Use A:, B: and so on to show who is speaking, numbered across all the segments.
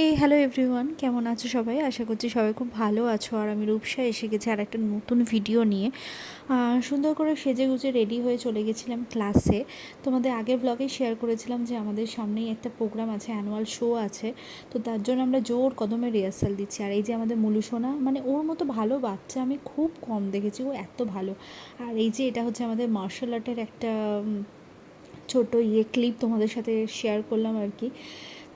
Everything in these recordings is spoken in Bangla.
A: হ্যালো এভরিওয়ান, কেমন আছো সবাই? আশা করছি সবাই খুব ভালো আছো। আর আমি রূপসা এসে গেছি আর একটা নতুন ভিডিও নিয়ে। সুন্দর করে সেজে গুজে রেডি হয়ে চলে গেছিলাম ক্লাসে। তোমাদের আগের ব্লগে শেয়ার করেছিলাম যে আমাদের সামনেই একটা প্রোগ্রাম আছে, অ্যানুয়াল শো আছে। তো তার জন্য আমরা জোর কদমে রিহার্সাল দিচ্ছি। আর এই যে আমাদের মুলুসোনা, মানে ওর মতো ভালো বাচ্চা আমি খুব কম দেখেছি, ও এত ভালো। আর এই যে এটা হচ্ছে আমাদের মার্শাল আর্টের একটা ছোটো ক্লিপ তোমাদের সাথে শেয়ার করলাম আর কি।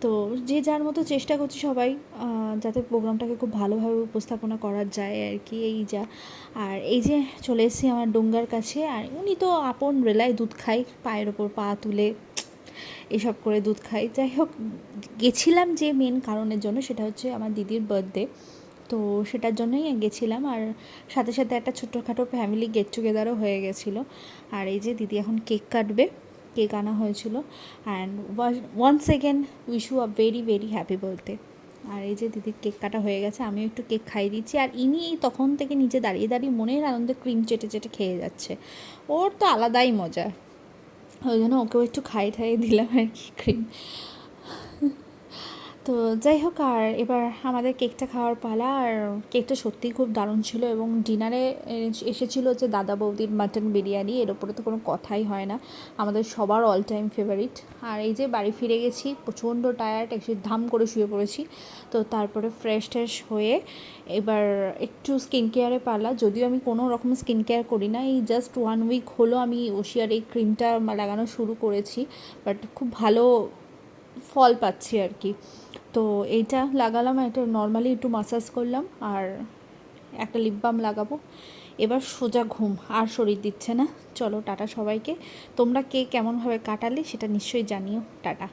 A: তো যে যার মতো চেষ্টা করছি সবাই, যাতে প্রোগ্রামটাকে খুব ভালোভাবে উপস্থাপনা করা যায় আর কি, এই যা। আর এই যে চলে এসেছি আমার ডোঙ্গার কাছে, আর উনি তো আপন রেলায় দুধ খাই, পায়ের ওপর পা তুলে এসব করে দুধ খাই। যাই হোক, গেছিলাম যে মেন কারণের জন্য, সেটা হচ্ছে আমার দিদির বার্থডে। তো সেটার জন্যই গেছিলাম। আর সাথে সাথে একটা ছোটোখাটো ফ্যামিলি গেট টুগেদারও হয়ে গেছিলো। আর এই যে দিদি এখন কেক কাটবে, কেক আনা হয়েছিল। And one second wish you a very very happy birthday. আর এই যে দিদির কেক কাটা হয়ে গেছে, আমিও একটু কেক খাইয়ে দিচ্ছি। আর ইনি তখন থেকে নিচে দাঁড়িয়ে দাঁড়িয়ে মনের আনন্দে ক্রিম চেটে চেটে খেয়ে যাচ্ছে। ওর তো আলাদাই মজা, ওই জন্য ওকেও একটু খাইয়ে দিলাম আর কি ক্রিম। তো যাই হোক, আর এবার আমাদের কেকটা খাওয়ার পালা। আর কেকটা সত্যিই খুব দারুণ ছিল। এবং ডিনারে এসেছিলো যে দাদা বৌদির মাটন বিরিয়ানি, এর ওপরে তো কোনো কথাই হয় না, আমাদের সবার অল টাইম ফেভারিট। আর এই যে বাড়ি ফিরে গেছি, প্রচণ্ড টায়ার্ড, এসে ধাম করে শুয়ে পড়েছি। তো তারপরে ফ্রেশ ট্রেশ হয়ে এবার একটু স্কিন কেয়ারে পালা। যদিও আমি কোনো রকম স্কিন কেয়ার করি না, এই জাস্ট 1 উইক হলো আমি ওশিয়ার এই ক্রিমটা লাগানো শুরু করেছি, বাট খুব ভালো ফল পাচ্ছি আর কি। তো এইটা লাগালাম, এটা নর্মালি একটু মাসাজ করলাম, আর একটা লিপ বাম লাগাবো। এবার সোজা ঘুম, আর শরীর দিচ্ছে না। চলো টাটা সবাইকে। তোমরা কে কেমনভাবে কাটালে সেটা নিশ্চয়ই জানিও। টাটা।